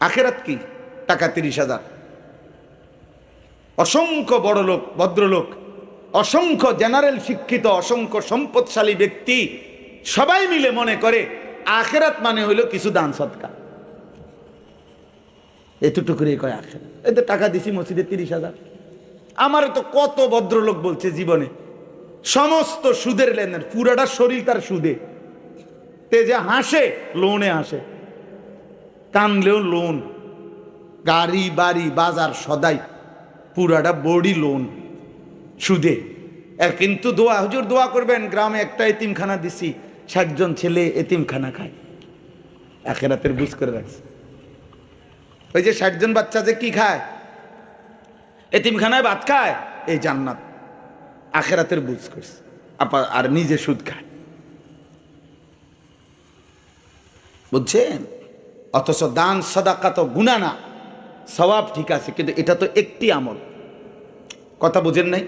আখেরাত কি? টাকা 30,000, অসংখ্য বড় লোক, ভদ্রলোক, অসংখ্য জেনারেল শিক্ষিত, অসংখ্য সম্পদশালী ব্যক্তি সবাই মিলে মনে করে আখেরাত মানে হইল কিছু দান সদকা। এতটুকুই কয় আখেরাত। এই তো টাকা দিছি মসজিদে 30,000। আমার তো কত ভদ্রলোক বলছে জীবনে সমস্ত সুদের লেনদেন, পুরাটা শরীর তার সুদে। তে যে হাসে, লোনে হাসে, কানলেও লোন, গাড়ি বাড়ি বাজার সদাই পুরাটা বডি লোন, সুদে। আর কিন্তু দোয়া, হুজুর দোয়া করবেন, গ্রামে একটা এতিমখানা দিছি, 60 জন ছেলে এতিমখানা খায়। আখেরাতের বুঝ করে রাখছে। ওই যে 60 জন বাচ্চা যে কি খায়, এতিমখানায় ভাত খায়, এই জান্নাত। আখেরাতের বুঝ করছে। আর নিজে সুদ খায়, বুঝছেন? অথচ দান সাদাকা তো গুনাহ না, সওয়াব ঠিক আছে, কিন্তু এটা তো একটি আমল। কথা বুঝেন নাই?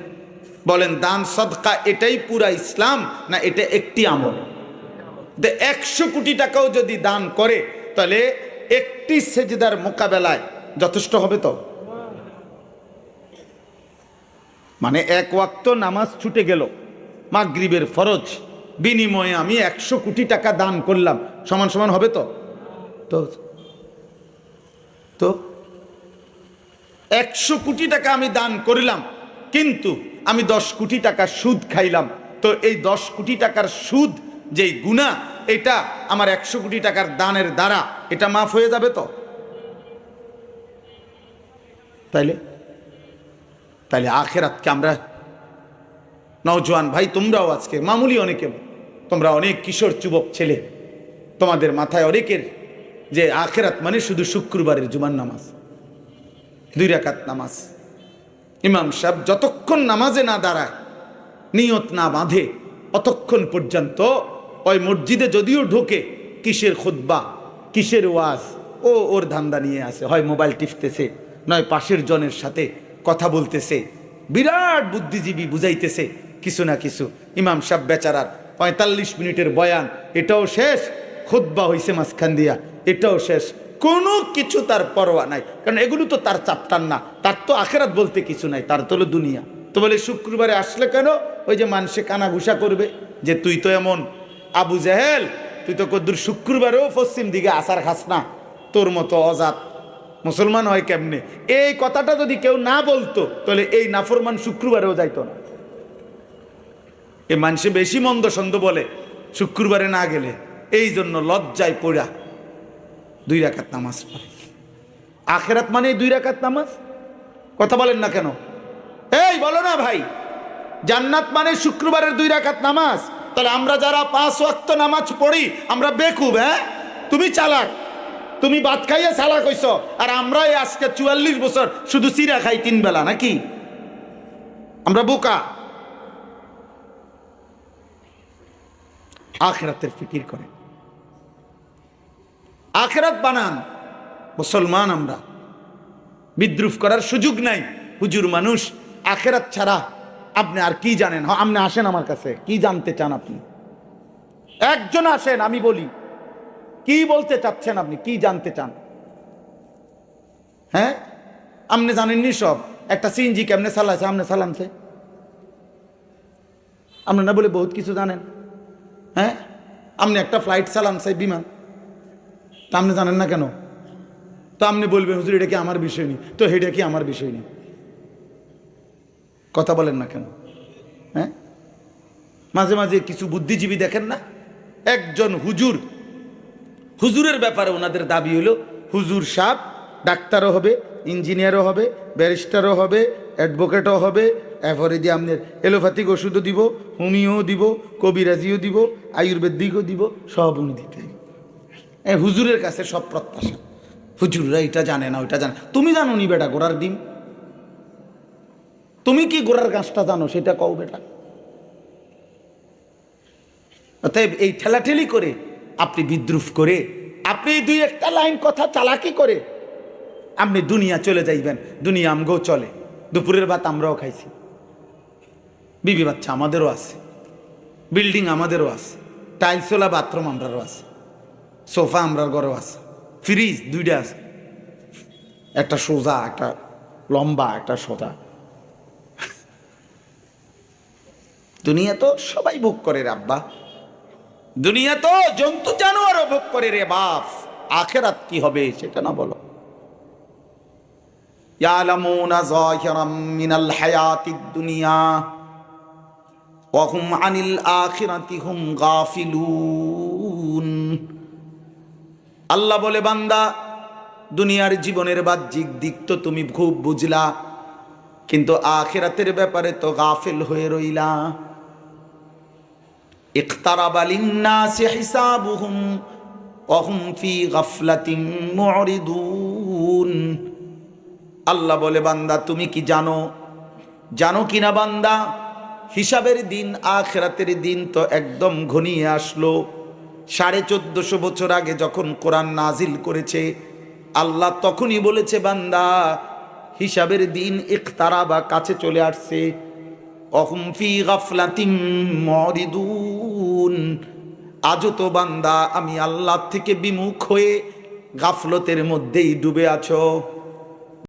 বলেন দান সাদকা এটাই পুরা ইসলাম না এটা একটি আমল? 100 কোটি টাকাও যদি দান করে তাহলে একটি সেজদার মোকাবেলায় যথেষ্ট হবে তো? মানে এক ওয়াক্ত নামাজ ছুটে গেল, মাগরিবের ফরজ, বিনিময়ে আমি 100 কোটি টাকা দান করলাম, সমান সমান হবে তো? তো 100 কোটি টাকা আমি দান করলাম, কিন্তু আমি 10 কোটি টাকা সুদ খাইলাম, তো এই 10 কোটি টাকার সুদ যেই গুনাহ, এটা আমার 100 কোটি টাকার দানের দ্বারা এটা মাফ হয়ে যাবে তো? তাইলে আখেরাতকে আমরা, নওজোয়ান ভাই তোমরাও আজকে মামুলি, অনেকে তোমরা অনেক কিশোর যুবক ছেলে, তোমাদের মাথায় অনেকের যে আখেরাত মানে শুধু শুক্রবারের জুমার নামাজ, 2 রাকাত নামাজ। ইমাম সাহেব যতক্ষণ নামাজে না দাঁড়ায়, নিয়ত না বাঁধে, অতক্ষণ পর্যন্ত ওই মসজিদে যদিও ঢোকে, কিসের খুতবা, কিসের ওয়াজ, ওর ধান্দা নিয়ে আসে, হয় মোবাইল টিপতেছে, নয় পাশের জনের সাথে কথা বলতেছে, বিরাট বুদ্ধিজীবী বুঝাইতেছে কিছু না কিছু। ইমাম সাহেব বেচারার 45 মিনিটের বয়ান, এটাও শেষ, খুতবা হইছে মাঝখান দিয়া, এটাও শেষ, কোনো কিছু তার পরোয়া নাই, কারণ এগুলো তো তার চাপটার না, তার তো আখেরাত বলতে কিছু নাই, তার তো হলো দুনিয়া। তো বলে শুক্রবারে আসলে কেন? ওই যে মানুষে কানাঘুষা করবে যে তুই তো এমন আবু জাহেল, তুই তো কদ্দুর শুক্রবারেও পশ্চিম দিকে আসার খাস না, তোর মতো অজাত মুসলমান হয় কেমনে? এই কথাটা যদি কেউ না বলতো তাহলে এই নাফরমান শুক্রবারেও যাইতো না। এই মানুষে বেশি মন্দ সন্দ বলে শুক্রবারে না গেলে, এই জন্য লজ্জায় পড়া 2 রাকাত নামাজ পড়ে। আখেরাত মানে 2 রাকাত নামাজ। কথা বলেন না কেন? এই বলো না ভাই, জান্নাত মানে শুক্রবারের 2 রাকাত নামাজ। তাহলে আমরা যারা 5 ওয়াক্ত নামাজ পড়ি আমরা বেকুব? হ্যাঁ, তুমি চালাক, তুমি ভাত খাইয়া চালাক হইছ, আর আমরা আজকে 44 বছর শুধু চিরা খাই 3 বেলা, নাকি আমরা বোকা? আখেরাতের ফিকির করে, আখেরাত বানান। মুসলমান আমরা, বিদ্রুপ করার সুযোগ নাই। হুজুর মানুষ, আখেরাত ছাড়া আপনি আর কি জানেন? আপনি আসেন আমার কাছে, কি জানতে চান আপনি? একজন আসেন, আমি বলি কি বলতে চাচ্ছেন আপনি, কি জানতে চান? হ্যাঁ, আপনি জানেননি সব। একটা সিএনজি কেমনে চালাইছে, আপনি চালানছে? আপনি না বলে বহুত কিছু জানেন। হ্যাঁ, আপনি একটা ফ্লাইট চালানছে, বিমান, তা আপনি জানেন না কেন? তো আপনি বলবেন হুজুর এটা কি আমার বিষয় নেই, তো এটা কি আমার বিষয় নেই? কথা বলেন না কেন? হ্যাঁ, মাঝে মাঝে কিছু বুদ্ধিজীবী দেখেন না, একজন হুজুর, হুজুরের ব্যাপারে ওনাদের দাবি হলো হুজুর সাহেব ডাক্তারও হবে, ইঞ্জিনিয়ারও হবে, ব্যারিস্টারও হবে, অ্যাডভোকেটও হবে, এরপরে দিয়ে আপনার এলোপ্যাথিক ওষুধও দিব, হোমিও দিব, কবিরাজিও দিব, আয়ুর্বেদিকও দিব, সব উনি দিতে। হুজুরের কাছে সব প্রত্যাশা। হুজুররা এটা জানে না, ওইটা জানে। তুমি জানো নি বেটা গোড়ার ডিম? তুমি কি গোড়ার গাছটা জানো সেটা কও বেটা। অতএব এই ঠেলাঠেলি করে, আপনি বিদ্রুপ করে, আপনি 2-1টা লাইন কথা চালাকি করে আপনি দুনিয়া চলে যাইবেন। দুনিয়া আমগো চলে, দুপুরের ভাত আমরাও খাইছি, বিবি বাচ্চা আমাদেরও আছে, বিল্ডিং আমাদেরও আছে, টাইলসওয়ালা বাথরুম আমরারও আছে, সোফা আমরার ঘরেও আছে, ফ্রিজ 2টা আছে, একটা সোজা, একটা লম্বা, একটা সোজা। দুনিয়া তো সবাই ভোগ করে রে আব্বা, দুনিয়া তো জন্তু জানোয়ারও ভোগ করে রে বাপ। আখেরাত কি হবে সেটা না বলো। ইয়ালামুনা যাহিরাম মিনাল হায়াতিদ দুনিয়া ওয়া হুম আনিল আখিরাতি হুম গাফিলুন। আল্লাহ বলে, বান্দা দুনিয়ার জীবনের বাহ্যিক দিক তো তুমি খুব বুঝলা, কিন্তু আখিরাতের ব্যাপারে তো গাফিল হয়ে রইলা। ইকতারাবা লিন্নাসি হিসাবুহুম ওয়া হুম ফি গাফলাতিন মুরিদুন। আল্লাহ বলে, বান্দা তুমি কি জানো, জানো কিনা বান্দা, হিসাবের দিন, আখিরাতের দিন তো একদম ঘনিয়ে আসলো। 1450 বছর আগে যখন কোরআন নাজিল করেছে, আল্লাহ তখনই বলেছে, বান্দা হিসাবের দিন ইকতারাবা, কাছে চলে আসছে। অহুম ফি গাফলাতিন মুরিদুন। আজও তো বান্দা আমি আল্লাহ থেকে বিমুখ হয়ে গাফলতের মধ্যেই ডুবে আছো।